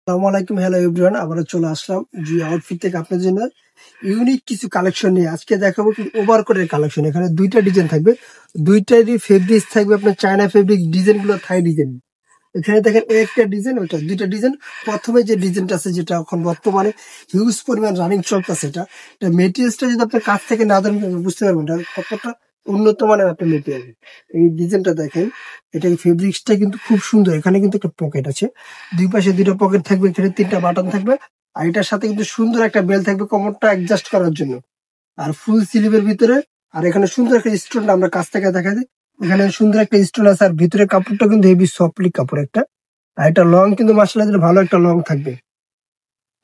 আসসালামু আলাইকুম, hello everyone. আমরা চলে আসলাম জি আউটফিট থেকে আপনার জন্য ইউনিক কিছু কালেকশন নিয়ে। আজকে দেখাবো কিন্তু ওভারকোটের কালেকশন। এখানে দুইটা ডিজাইন থাকবে, দুইটারই ফেব্রিক্স থাকবে আপনার চায়না ফেব্রিক। ডিজাইন গুলো থাই ডিজাইন। এখানে দেখেন একটা ডিজাইন, ওইটা দুইটা ডিজাইন। প্রথমে যে ডিজাইনটা আছে, যেটা এখন বর্তমানে হিউজ পরিমাণ রানিং চলতেছে, এটা মেটেরিয়ালসটা যদি আপনার কাছ থেকে না দেন বুঝতে পারবেন এটা কতটা উন্নত মানের একটা মেটেরিয়াল। এই ডিজাইনটা দেখেন, এটা ফেব্রিক্সটা কিন্তু খুব সুন্দর। এখানে কিন্তু একটা পকেট আছে, দুই পাশে দুইটা পকেট থাকবে, এখানে তিনটা বাটন থাকবে, আর এটার সাথে কিন্তু সুন্দর একটা বেল থাকবে কোমরটা অ্যাডজাস্ট করার জন্য, আর ফুল স্লিভের ভিতরে। আর এখানে সুন্দর একটা স্টোন আমরা কাছ থেকে দেখা দিই, এখানে সুন্দর একটা স্টোন আছে। আর ভিতরে কাপড়টা কিন্তু হেভি সফটলি কাপড় একটা, আর এটা লং কিন্তু মার্শাল্লাহ ভালো একটা লং থাকবে।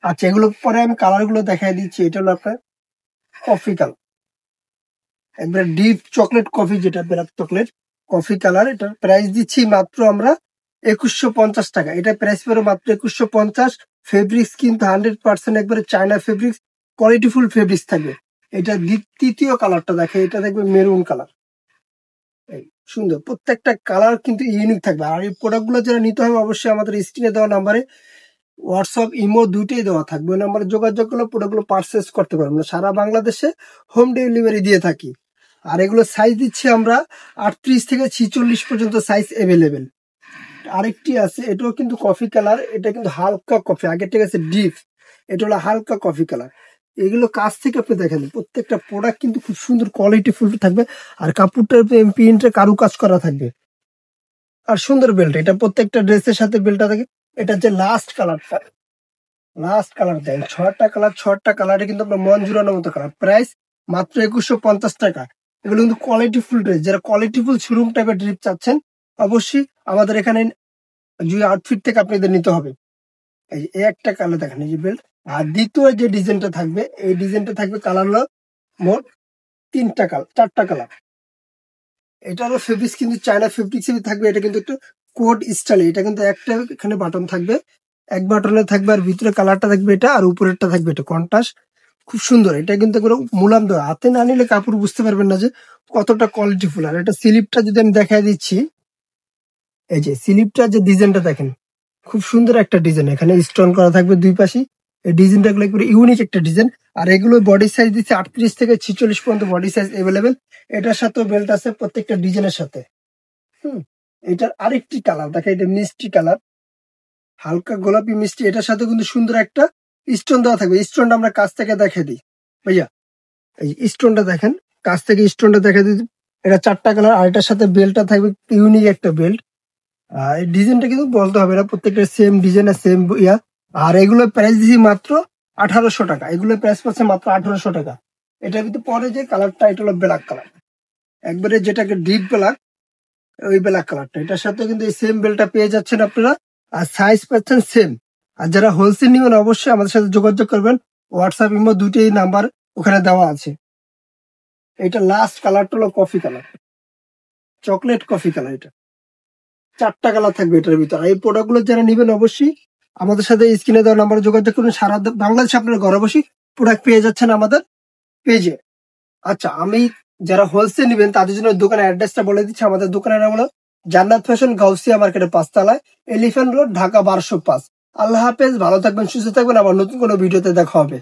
আচ্ছা, এগুলো পরে আমি কালার গুলো দেখাই দিচ্ছি। এটা হলো আপনার কফি কালার, একবার ডিপ চকলেট কফি, যেটা ব্ল্যাক চকলেট কফি কালার। এটার প্রাইস দিচ্ছি মাত্র আমরা 2150 টাকা। এটা প্রাইস পড়ে মাত্র 2150। ফেব্রিক্স কিন্তু 100% একবারে চায়না ফেব্রিক্স, কোয়ালিটিফুল ফেব্রিক্স থাকবে। এটা তৃতীয় কালারটা দেখে, এটা দেখবে মেরুন কালার। এই সুন্দর, প্রত্যেকটা কালার কিন্তু ইউনিক থাকবে। আর এই প্রোডাক্ট গুলো যারা নিতে হবে অবশ্যই আমাদের স্ক্রিনে দেওয়া নাম্বারে হোয়াটসঅ্যাপ ইমো দুইটাই দেওয়া থাকবে, ওই নাম্বারে যোগাযোগ করলে প্রোডাক্টগুলো পারচেস করতে পারবেন। সারা বাংলাদেশে হোম ডেলিভারি দিয়ে থাকি। আর এগুলো সাইজ দিচ্ছি আমরা 38 থেকে 46 পর্যন্ত সাইজ অ্যাভেলেবেল। আরেকটি আছে, এটাও কিন্তু কফি কালার, এটা কিন্তু হালকা কফি, আগের থেকে আছে ডিপ, এটা হলো হালকা কফি কালার। এগুলো কাছ থেকে আপনি দেখেন, প্রত্যেকটা প্রোডাক্ট কিন্তু খুব সুন্দর কোয়ালিটি ফুল থাকবে। আর কাপড়টার প্রিন্টে কারু কাজ করা থাকবে, আর সুন্দর বেল্ট। এটা প্রত্যেকটা ড্রেসের সাথে বেল্টটা থাকে। এটা যে লাস্ট কালারটা, লাস্ট কালার দেন, 6টা কালার, 6টা কালারে কিন্তু আপনার মন জুড়ানোর মতো কালার। প্রাইস মাত্র 2150 টাকা। এগুলো কিন্তু কোয়ালিটি ফুল ড্রেস, যারা কোয়ালিটি ফুল শোরুম টাইপের ড্রেস চাচ্ছেন অবশ্যই আমাদের এখানে জুই আউটফিট থেকে আপনাদের নিতে হবে। এই যে একটা কালার দেখেন, এই যে বেল্ট। আর দ্বিতীয় যে ডিজাইনটা থাকবে, এই ডিজাইনটা থাকবে কালার হলো মোট 3টা কালার, 4টা কালার। এটারও ফেব্রিক্স কিন্তু চায়না ফেব্রিক্স থাকবে। এটা কিন্তু একটু কোড স্টাইল। এটা কিন্তু একটা এখানে বাটন থাকবে, এক বাটনে থাকবে, আর ভিতরে কালারটা থাকবে এটা, আর উপরেরটা থাকবে এটা কন্ট্রাস্ট। খুব সুন্দর। এটা কিন্তু একবার মুলাম দেওয়া, হাতে না নিলে কাপড় বুঝতে পারবেন না যে কতটা কোয়ালিটি ফুল। আর এটা স্লিপটা যদি আমি দেখাই দিচ্ছি, এই যে স্লিপটা যে ডিজাইনটা দেখেন, খুব সুন্দর একটা ডিজাইন। এখানে স্টোন করা থাকবে দুই পাশে। এই ডিজাইনটা গুলো একবারে ইউনিক একটা ডিজাইন। আর এগুলো বডি সাইজ দিচ্ছে 38 থেকে 46 পর্যন্ত বডি সাইজ অ্যাভেলেবেল। এটার সাথেও বেল্ট আছে প্রত্যেকটা ডিজাইনের সাথে। হুম, এটার আরেকটি কালার দেখে, এটা মিষ্টি কালার, হালকা গোলাপি মিষ্টি। এটার সাথে কিন্তু সুন্দর একটা স্টোন দেওয়া থাকবে। স্টোনটা আমরা কাছ থেকে দেখে দিই ভাইয়া, এই স্টোনটা দেখেন, কাছ থেকে স্টোনটা দেখে দিই। এটা 4টা কালার, আর এটার সাথে বেল্টটা থাকবে ইউনিক একটা বেল্ট। এই ডিজাইনটা কিন্তু বলতে হবে না, প্রত্যেকটা সেম ডিজাইন আর সেম ইয়া। আর এগুলো প্রাইস দিচ্ছি মাত্র 1800 টাকা। এগুলো প্রাইস পাচ্ছে মাত্র 1800 টাকা। এটা কিন্তু পরে যে কালারটা, এটা হলো ব্ল্যাক কালার, একবারে যেটাকে ডিপ ব্ল্যাক, ওই ব্ল্যাক কালারটা। এটার সাথে কিন্তু এই সেম বেলটা পেয়ে যাচ্ছেন আপনারা, আর সাইজ পাচ্ছেন সেম। আর যারা হোলসেল নিবেন অবশ্যই আমাদের সাথে যোগাযোগ করবেন। হোয়াটসঅ্যাপ ইমো দুটোই নাম্বার ওখানে দেওয়া আছে। এটা লাস্ট কালারটা হলো coffee colour, chocolate coffee colour. এটা 4টা কালার থাকবে এটার ভিতরে। এই প্রোডাক্ট গুলো যারা নিবেন অবশ্যই আমাদের সাথে স্ক্রিনে দেওয়া নাম্বারে যোগাযোগ করুন। সারা বাংলাদেশে আপনারা ঘরে বসে প্রোডাক্ট পেয়ে যাচ্ছেন আমাদের পেজে। আচ্ছা, আমি যারা হোলসেল নিবেন তাদের জন্য দোকানের অ্যাড্রেসটা বলে দিচ্ছি। আমাদের দোকানের নাম হলো জান্নাত ফ্যাশন, গাউসিয়া মার্কেটের 5 তলায়, এলিফ্যান্ট রোড, ঢাকা 1205। আল্লাহ হাফেজ, ভালো থাকবেন, সুস্থ থাকবেন। আবার নতুন কোনো ভিডিওতে দেখা হবে।